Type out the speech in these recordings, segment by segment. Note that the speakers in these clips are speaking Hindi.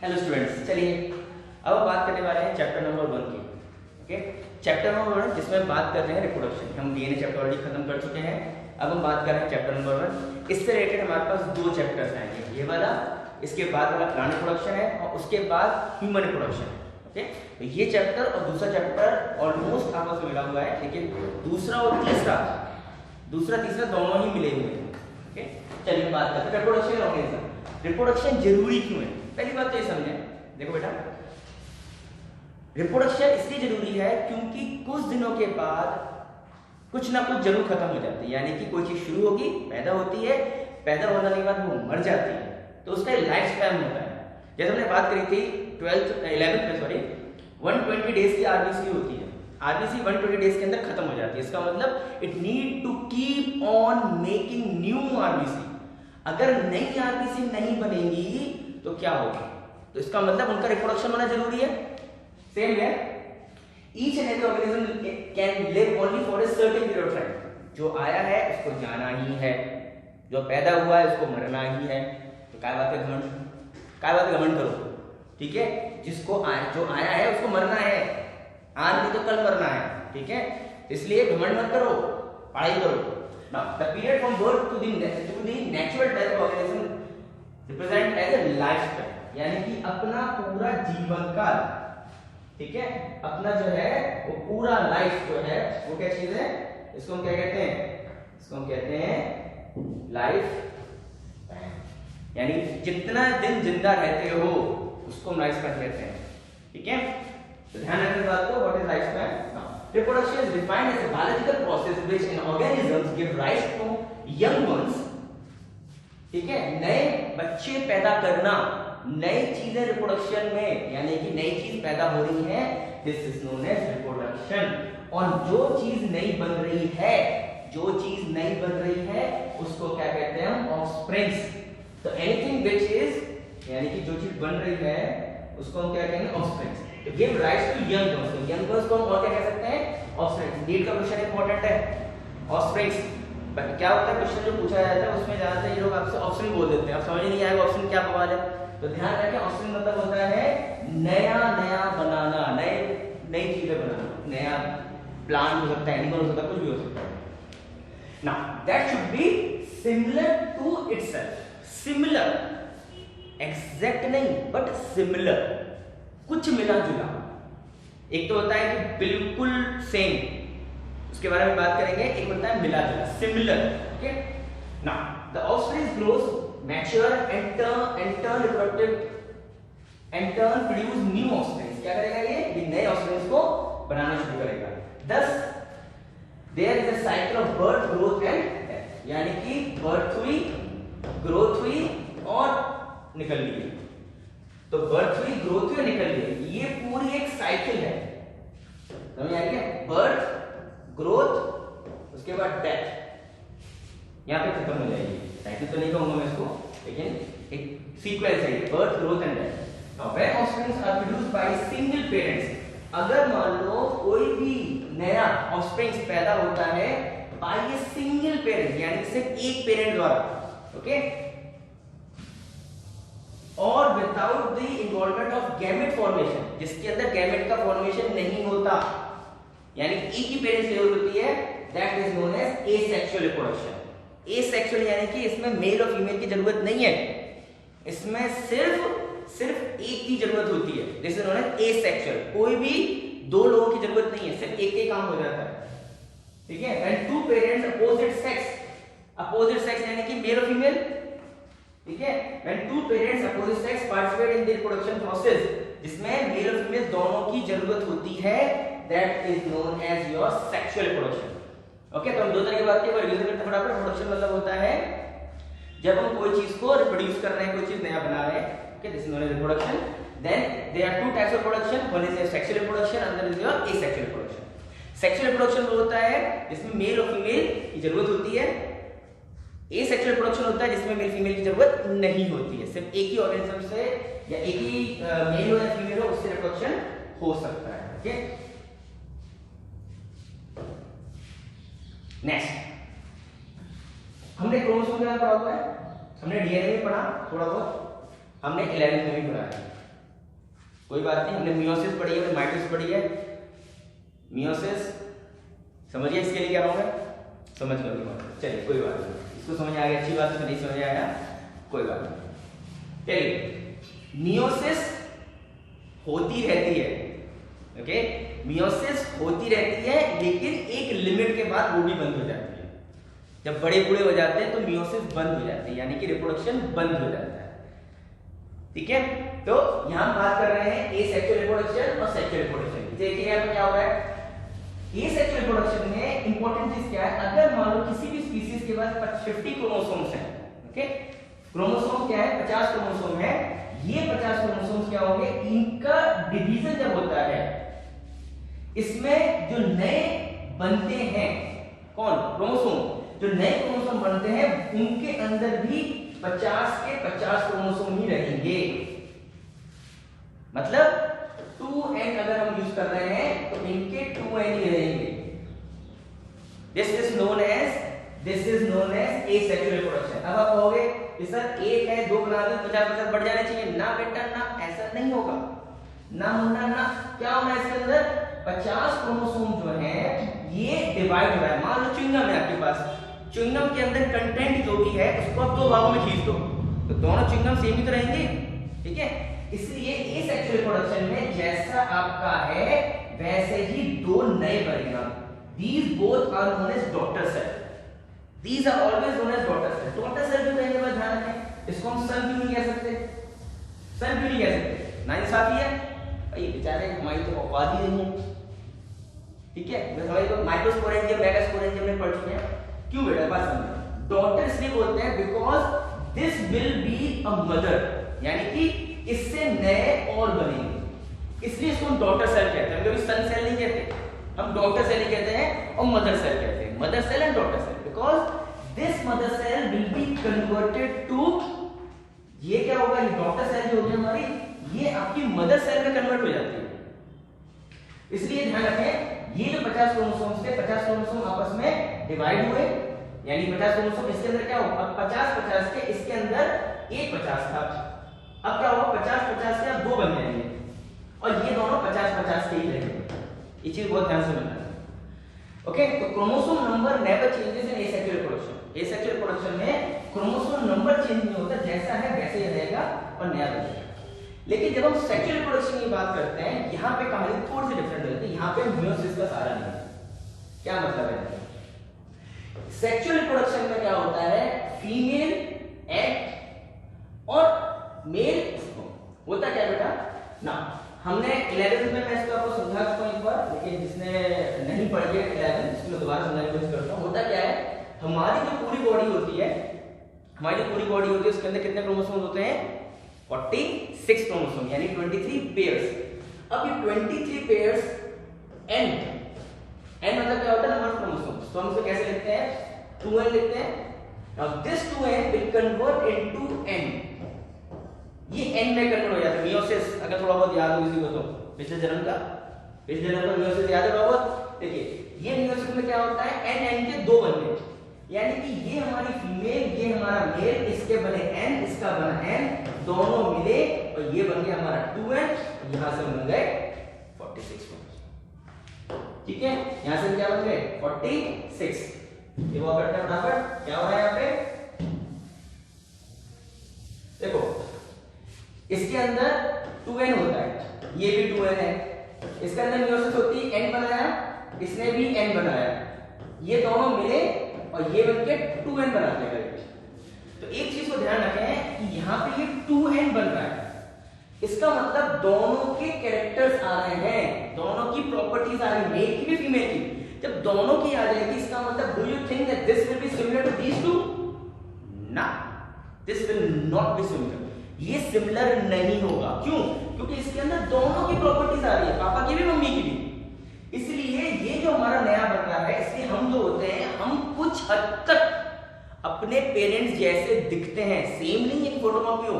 हेलो स्टूडेंट्स, चलिए अब हम बात करने वाले हैं चैप्टर नंबर 1 की। ओके, चैप्टर नंबर 1 जिसमें हम बात कर रहे हैं रिप्रोडक्शन। हम डीएनए चैप्टर ऑलरेडी खत्म कर चुके हैं। अब हम बात कर रहे हैं चैप्टर नंबर 1। इससे रिलेटेड हमारे पास दो चैप्टर्स आएंगे, ये वाला, इसके बाद वाला प्लांट रिप्रोडक्शन है और उसके बाद ह्यूमन रिप्रोडक्शन है। ओके, तो ये चैप्टर और दूसरा चैप्टर ऑलमोस्ट आपस में मिला हुआ है, लेकिन दूसरा और तीसरा दोनों ही मिले हुए हैं। ओके, चलिए बात करते हैं रिप्रोडक्शन ऑर्गेनिज्म। रिप्रोडक्शन जरूरी क्यों है? पहली बात तो ये समझें। देखो बेटा, रिप्रोडक्शन इसलिए जरूरी है क्योंकि कुछ दिनों के बाद कुछ ना कुछ जरूर खत्म हो जाती है। यानी कि कोई चीज शुरू होगी, पैदा होती है, पैदा होने के बाद वो मर जाती है, तो उसका लाइफ स्पैन होता है। जैसे हमने बात करी थी 120 डेज की आरबीसी होती है। आरबीसी 120 डेज के अंदर खत्म हो जाती है। इसका मतलब it need to keep on making new RBC. अगर नई आरबीसी नहीं बनेगी तो क्या होगा? तो इसका मतलब उनका रिप्रोडक्शन होना जरूरी है। सेम है, each and every organism can live only for a certain period of time. जो आया है उसको जाना ही है, जो पैदा हुआ है उसको मरना ही है। तो क्या बात है घमंड करो, ठीक है? जो आया है उसको मरना है, आज नहीं तो कल मरना है, ठीक है? इसलिए घमंड मत करो, पढ़ाई करो। Now, the period from birth to the natural death of organism represent as a lifespan, यानी कि अपना पूरा जीवन काल, ठीक है? अपना जो है वो पूरा लाइफ जो है वो क्या चीज है? इसको हम क्या कहते हैं? इसको हम कहते हैं लाइफ, यानी जितना दिन जिंदा रहते हो उसको हम लाइफ स्पैन कहते हैं, ठीक है? तो ध्यान रखने बात को, what is life span? Reproduction is defined as a biological process which in organisms give rise to young ones, ठीक है? नए बच्चे पैदा करना, नई चीजें रिप्रोडक्शन में, यानी कि नई चीज पैदा हो रही है, this is known as reproduction. और जो चीज नई बन रही है उसको क्या कहते हैं हम? ऑफस्प्रिंग्स। तो एनीथिंग व्हिच इज, यानी कि जो चीज बन रही है उसको हम क्या कहेंगे? ऑफस्प्रिंग्स। तो give rise to young birds. तो यंग बर्ड्स को हम और क्या कह सकते हैं? ऑफस्प्रिंग्स। नीड का क्वेश्चन इंपॉर्टेंट है, ऑफस्प्रिंग्स। क्या होता है क्वेश्चन जो पूछा जाता है उसमें ज्यादातर ये लोग आपसे ऑफस्प्रिंग बोल देते हैं, आप समझ नहीं आएगा ऑफस्प्रिंग क्या बवाल है। तो ध्यान रखें, ऑफस्प्रिंग मतलब होता है नया बनाना, नई चीजें बनाना, नया प्लांट हो सकता है, एनिमल हो सकता है, कुछ भी हो सकता है। Now that should be similar to itself. Similar, exact नहीं बट सिमिलर, कुछ मिला जुला। एक तो होता है कि बिल्कुल सेम, उसके बारे में बात करेंगे। एक होता है मिला जुला, similar. Okay, now the offspring grows, mature and turn reproductive and turn produce new offspring. क्या करेगा ये नए ऑफस्प्रिंग्स को बनाना शुरू करेगा। Thus there is a cycle of birth, growth and death, यानी कि बर्थ हुई, ग्रोथ हुई और निकल ली। तो बर्थ हुई, ग्रोथ हुई और निकल गई, ये पूरी एक साइकिल है। समझ आ गया? बर्थ, ग्रोथ, उसके बाद डेथ, यहां पे खत्म हो जाएगी। साइकिल तो नहीं कहूंगा मैं इसको, लेकिन एक सीक्वेंस है, birth, growth and death. Now when offsprings are produced by single parents, अगर मान लो कोई भी नया ऑफस्प्रिंग्स पैदा होता है बाय ए सिंगल पेरेंट, यानी सिर्फ एक पेरेंट द्वारा, ओके, और without the involvement of gamete formation, जिसके अंदर गैमेट का फॉर्मेशन नहीं होता, यानी एक ही पेरेंट से होती है, that is known as asexual reproduction. Asexual यानी कि इसमें मेल और फीमेल की जरूरत नहीं है, इसमें सिर्फ एक की जरूरत होती है, this is known as asexual. कोई भी दो लोगों की जरूरत नहीं है, सिर्फ एक ही काम हो जाता है, ठीक है? When two parents opposite sex यानी कि मेल और फीमेल, ठीक है? When two parents opposite sex participate in the reproduction process, जिसमें मेल और फीमेल दोनों की जरूरत होती है, that is known as your sexual reproduction. Okay, तो हम दो तरह की बात की, रिवीजन करते हैं फटाफट। रिप्रोडक्शन मतलब होता है जब हम कोई चीज को रिप्रोड्यूस कर रहे हैं, कोई चीज नया बना रहे हैं, okay, this is known as reproduction. Then there are two types of reproduction, one is sexual reproduction, other is your asexual reproduction. Sexual reproduction वो होता है जिसमें मेल और फीमेल की जरूरत होती है। एसेक्सुअल रिप्रोडक्शन होता है जिसमें मेल फीमेल की जरूरत नहीं होती है, सिर्फ एक ही ऑर्गेनिज्म से या एक ही मेल हो या फीमेल हो उससे रिप्रोडक्शन हो सकता है। ओके, नेक्स्ट हमने क्रोमोसोम के बारे में पढ़ा हुआ है, हमने डीएनए में पढ़ा थोड़ा बहुत, हमने 11th में भी पढ़ा है। कोई बात नहीं, हमने मियोसिस पढ़ी है, माइटोसिस पढ़ी है। मियोसिस समझिए, इसके लिए क्या होगा, समझ लो। चलिए कोई बात नहीं, इसको समझ आ गया, अच्छी बात है, नहीं समझ आया कोई बात नहीं। चलिए मियोसिस होती रहती है, ओके, मियोसिस होती रहती है, लेकिन एक लिमिट के बाद वो भी बंद हो जाती है। जब बड़े बूढ़े हो जाते हैं तो मियोसिस बंद हो जाती है, यानी कि रिप्रोडक्शन बंद हो जाता है। ठीक है, तो यहां हम बात कर रहे हैं एसेक्सुअल रिप्रोडक्शन और सेक्सुअल रिप्रोडक्शन की। देखिए यहां पे क्या हो रहा है, एसेक्सुअल रिप्रोडक्शन में इंपॉर्टेंट चीज क्या है, अगर मान लो किसी भी स्पीशीज के पास 50 क्रोमोसोम्स हैं, ओके, क्रोमोसोम क्या है, 50 क्रोमोसोम है, ये 50 क्रोमोसोम्स क्या होंगे, इनका डिवीजन जब होता है, इसमें जो नए बनते हैं, कौन, क्रोमोसोम, जो नए क्रोमोसोम बनते हैं उनके अंदर भी 50 के 50 क्रोमोसोम ही रहेंगे। मतलब 2n अगर हम यूज कर रहे हैं तो इनके 2n ही रहेंगे। This is known as asexual reproduction. अब आप कहोगे कि सर एक है, दो बना दो, 50-50 बढ़ जाने चाहिए। ना बेटा ना, ऐसा नहीं होगा, ना मुन्ना ना, क्या होना है इसके अंदर, 50 क्रोमोसोम जो है ये डिवाइड हो रहा है। मान लो च्युइंगम है आपके पास, च्युइंगम के अंदर कंटेंट जो भी है उसको आप दो भागों में खींच दो, तो दोनों च्युइंगम सेम ही तो रहेंगे। ठीक है, इसलिए एसेक्सुअल रिप्रोडक्शन में जैसा आपका है वैसे ही दो नए बनेगा। These both are known as daughter cell. These are always known as daughter cell. Daughter cell भी कहने पर ध्यान रखें, इसको हम सन क्यों नहीं कह सकते, सन क्यों नहीं कह सकते, नाइंसाफी है भाई, बेचारे हमारी तो औकात ही नहीं है। ठीक है, मैं हमारी तो माइक्रोस्पोरेंजियम मेगास्पोरेंजियम में पढ़ चुके हैं। क्यों बेटा, बात समझो, डॉटर इसलिए बोलते हैं because this will be a mother, यानी कि इससे नए और बनेंगे, इसलिए इसको हम डॉटर सेल कहते हैं। कभी सन सेल नहीं कहते, हम डॉटर सेल ही कहते हैं और मदर सेल कहते हैं, mother cell and daughter cell, because this mother cell will be converted to, ये क्या होगा, ये डॉटर सेल जो होगी हमारी, ये आपकी मदर सेल में कन्वर्ट हो जाती है। इसलिए ध्यान रखें, ये जो 50 क्रोमोसोम्स थे, 50 क्रोमोसोम आपस में डिवाइड हुए, यानी 50 क्रोमोसोम इसके अंदर क्या होगा, अब 50-50 के इसके अंदर एक 50 था, अब क्या होगा, 50-50 के अब दो बन जाएंगे और ये दोनों 50-50 के ही रहेंगे। ये चीज बहुत ध्यान से समझना है। ओके, तो chromosome number never changes in asexual reproduction. Asexual reproduction में क्रोमोसोम नंबर चेंज नहीं होता, जैसा है वैसे ही रहेगा और नया बनेगा। लेकिन जब हम सेक्सुअल रिप्रोडक्शन की बात करते हैं, यहाँ पे कहानी थोड़ी सी डिफरेंट होती है। यहाँ पे मियोसिस का सारा नहीं है। क्या मतलब है, सेक्सुअल रिप्रोडक्शन में क्या होता है, फीमेल एग और मेल होता क्या बेटा ना, हमने 11th में, मैं इसको आपको समझा चुका हूं एक बार, लेकिन जिसने नहीं पढ़ी है 11th, इसको दोबारा समझाने की कोशिश करता हूं। होता क्या है, हमारी जो पूरी बॉडी होती है, हमारी जो पूरी बॉडी होती है उसके अंदर कितने क्रोमोसोम होते हैं, 46 क्रोमोसोम, यानी 23 पेयर्स। अब ये 23 पेयर्स एन मतलब क्या होता है, नंबर ऑफ क्रोमोसोम्स, तो हम इसे कैसे लिखते हैं, 2n लिखते हैं। Now this 2n will convert into n, ये n में कन्वर्ट हो जाता है। मियोसिस अगर थोड़ा बहुत याद हो किसी को तो पिछले जन्म का मियोसिस याद है बहुत। देखिए ये मियोसिस में क्या होता है, n के दो बनने, यानी कि ये हमारी फीमेल, ये हमारा मेल, इसके बने n, इसका बना n, दोनों मिले और ये बन गया हमारा 2n, यहां से बन गए 46। ठीक है, यहां से क्या बन गए 46। ये वो करते हैं फटाफट, क्या हो रहा है यहाँ पे, देखो इसके अंदर 2n होता है, ये भी 2n है, इसके अंदर मियोसिस होती है, n बनाया, इसने भी n बनाया, ये दोनों मिले और ये बनके 2n बना देगा। तो एक चीज को ध्यान रखें कि यहाँ पे ये 2n बन रहा है, इसका मतलब दोनों के कैरेक्टर्स आ रहे हैं, दोनों की प्रॉपर्टीज आ रही है, मेल की भी फीमेल की। जब दोनों की आ जाएगी, इसका मतलब do you think that this will be similar to these two? ना, this will not be similar, ये सिमिलर नहीं होगा। क्यों? क्योंकि इसके अंदर दोनों की प्रॉपर्टीज आ रही है, पापा की भी मम्मी की भी। इसलिए ये जो हमारा नया बन रहा है, इसलिए हम जो होते हैं, हम कुछ हद तक अपने पेरेंट्स जैसे दिखते हैं। सेम नहीं है, फोटोकॉपी हो,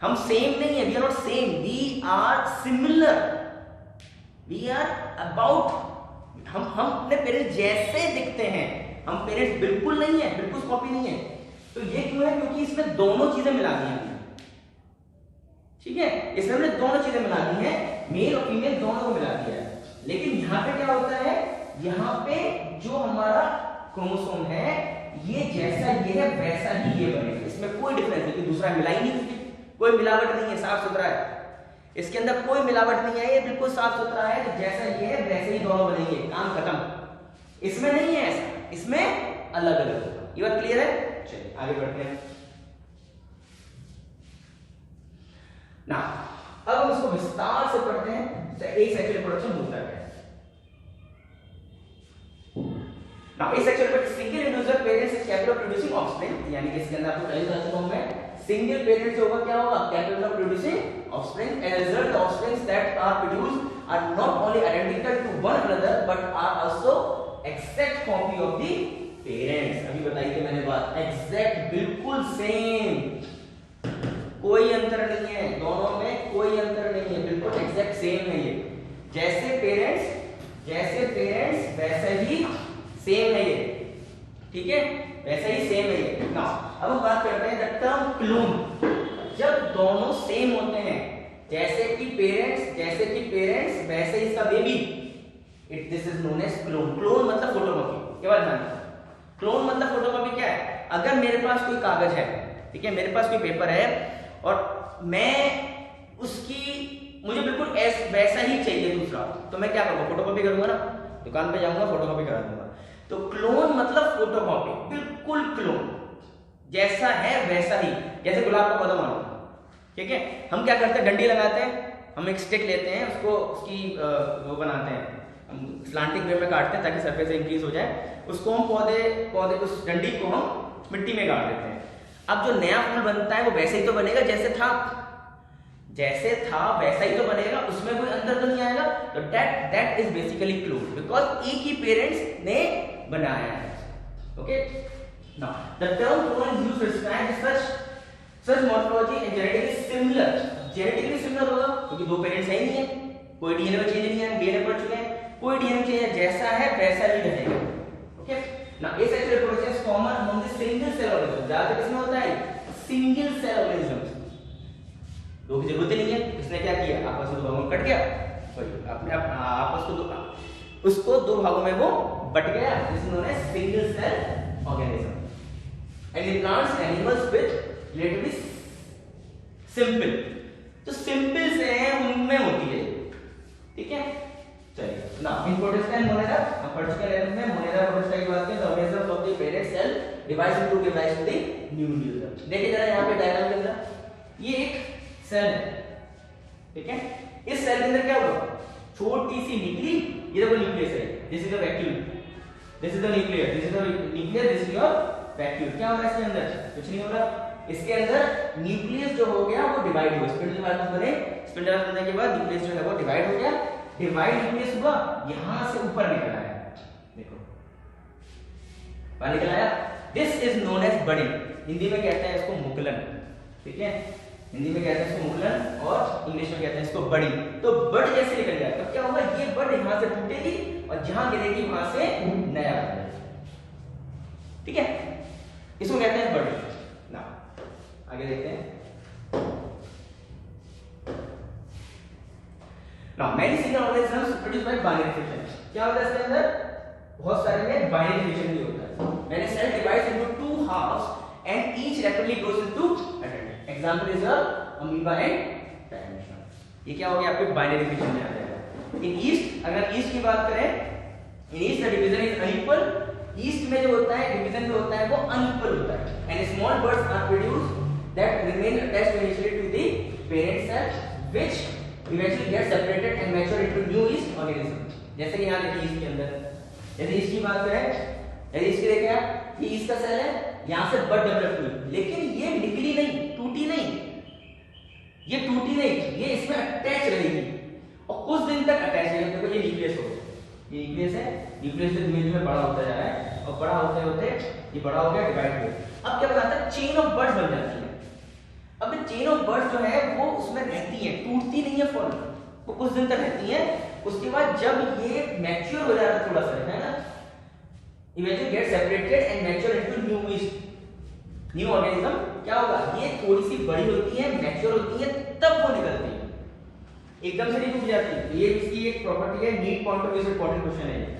हम सेम नहीं है, we are not same, we are similar, we are about, हम अपने पेरेंट्स जैसे दिखते हैं, हम पेरेंट्स बिल्कुल नहीं है, बिल्कुल कॉपी नहीं है। तो ये क्यों है? क्योंकि इसमें दोनों चीजें मिला दी हैं। ठीक ठीक है, इसमें हमने दोनों चीजें मिला दी हैं, मेल और फीमेल दोनों को मिला दिया है। लेकिन यहाँ पे क्या होता है, यहाँ पे जो हमारा क्रोमोसोम है ये जैसा ये है वैसा ही ये बनेगा, इसमें कोई डिफरेंस नहीं, दूसरा मिला ही नहीं, कोई मिलावट नहीं है, साफ सुथरा है, इसके अंदर कोई मिलावट नहीं है, ये बिल्कुल साफ सुथरा है, तो जैसा ये है वैसे ही दोनों बनेंगे, काम खत्म। इसमें नहीं है ऐसा, इसमें अलग अलग होगा। ये बात क्लियर है? चलिए आगे बढ़ते हैं ना। अब हम इसको विस्तार से पढ़ते हैं, तो एक सेक्सुअल रिप्रोडक्शन होता है। Now, asexual reproduction, single individual parents is capable of producing offspring, यानी कि इसके अंदर आपको पहले बता चुका हूं मैं, सिंगल पेरेंट से होगा क्या होगा, capable of producing offspring. As a result, the offsprings that are produced are not only identical to one another but are also exact copy of the parents. अभी बताई थी मैंने बात, exact, बिल्कुल सेम, कोई अंतर नहीं है, दोनों में कोई अंतर नहीं है, बिल्कुल एग्जैक्ट सेम है ये, जैसे पेरेंट्स वैसे ही सेम है ये, ठीक है, वैसे ही सेम है ये। ना अब हम बात करते हैं द टर्म क्लोन, जब दोनों सेम होते हैं, जैसे कि पेरेंट्स वैसे ही इसका baby, this is known as clone. Clone मतलब फोटोकॉपी, क्या बात जानते हैं? क्लोन मतलब फोटोकॉपी क्या है, अगर मेरे पास कोई कागज है, ठीक है, मेरे पास कोई पेपर है और मैं उसकी, मुझे बिल्कुल वैसा ही चाहिए दूसरा, तो मैं क्या करूंगा, फोटोकॉपी करूंगा ना, दुकान पे जाऊंगा फोटोकॉपी करा दूंगा। तो क्लोन मतलब फोटोकॉपी, बिल्कुल क्लोन, जैसा है वैसा ही, जैसे गुलाब का पौधा मानो, ठीक है, हम क्या करते हैं, डंडी लगाते हैं, हम एक स्टिक लेते हैं, उसको उसकी वो बनाते हैं, हम स्लांटिंग वे में काटते हैं ताकि सरफेस इंक्रीज हो जाए, उसको हम पौधे उस डंडी को हम मिट्टी में गाड़ देते हैं। अब जो नया फूल बनता है वो वैसे ही तो बनेगा जैसे था वैसा ही तो बनेगा, उसमें कोई अंतर तो नहीं आएगा, तो that is basically clone, because एक ही पेरेंट्स ने बनाया है। Okay, now the term clone is used to describe such morphology and genetically similar होगा, क्योंकि दो पेरेंट्स है ही नहीं है, कोई डीएनए में चेंज नहीं है, डीएनए पढ़ चुके हैं, कोई डीएनए चेंज है, जैसा है वैसा ही रहेगा। Okay, now asexual reproduction is common among the single cell organisms, ज्यादातर किसमें होता है, सिंगल सेल ऑर्गेनिजम्स, दो की जरूरत नहीं है, इसने क्या किया, आपस में दो भागों में कट गया, अपने आपस को उसको दो भागों में वो बट गया, this is known as single cell organism. And in plants animals with relatively simple, तो सिंपल से है उनमें होती है, ठीक है। चलिए now in protista and monera, हम पढ़ चुके हैं में मोनेरा प्रोटिस्टा की बात करें, the organism of the parent cell divides into give rise to the new nucleus. देखिए जरा यहां पे डायग्राम के अंदर, ये एक सेल है, ठीक है, इस सेल के अंदर क्या हुआ, छोटी सी निकली, ये देखो न्यूक्लियस है, this is the vacuole, this is the nucleus, this is the nucleus, this is your vacuole. क्या हो रहा है इसके अंदर, कुछ नहीं हो रहा, इसके अंदर न्यूक्लियस जो हो गया वो डिवाइड हुआ, स्पिंडल वाइज बने, स्पिंडल बनने के बाद न्यूक्लियस जो है वो डिवाइड हो गया, डिवाइड न्यूक्लियस हुआ, यहां से ऊपर निकल आया, देखो बाहर निकल आया, this is known as budding, Hindi में कहते हैं इसको मुकुलन, ठीक है, हिंदी में कहते हैं इसको मुकुलन और इंग्लिश में कहते हैं इसको बडिंग। तो बड जैसे निकल गया, तो क्या होगा, ये बड यहां से टूटेगी और जहां गिरेगी वहां से नया बनेगा, ठीक है, इसको कहते हैं बडिंग। ना आगे देखते हैं, now many single organisms produce by binary fission, क्या होता है इसके अंदर, बहुत सारे में बाइनरी फिशन भी होता है, मैंने cell divides into two halves and each rapidly grows into adult, example is amoeba and paramecium, ये क्या हो गया, आपके बाइनरी फिशन में आ जाएगा। इन ईस्ट, अगर ईस्ट की बात करें, in east the division is unequal, east में जो होता है डिवीजन जो होता है वो अनइक्वल होता है, and small buds are produced that remain attached initially to the parent cell which eventually get separated and mature into new yeast organism। जैसे कि यहाँ देखिए ईस्ट के अंदर, यदि ईस्ट की बात करें, यदि ईस्ट की देखें, ये ईस्ट का सेल है, यहाँ से बड डेवलप हुई, लेकिन ये निकली नहीं, टूटी नहीं, ये इसमें अटैच रहेगी और कुछ दिन तक अटैच रहेगी। देखो ये न्यूक्लियस हो गया, ये न्यूक्लियस है, न्यूक्लियस से धीरे धीरे बड़ा होता जा रहा है और बड़ा होते होते ये बड़ा हो गया, डिवाइड हो गया। अब क्या बनाता है, चेन ऑफ बर्ड्स बन जाती है। अब चेन ऑफ बर्ड्स जो है वो उसमें रहती है, टूटती नहीं है फौरन, वो कुछ दिन तक रहती है, उसके बाद जब ये मैच्योर हो जाता है थोड़ा सा, है ना, eventually get separated and mature into new east, new organism, क्या होगा, ये थोड़ी सी बड़ी होती है, मैच्योर होती है, तब वो निकल एकदम से नहीं रुक जाती। ये इसकी एक प्रॉपर्टी है, नीट पॉइंट ऑफ व्यू से इंपॉर्टेंट क्वेश्चन है।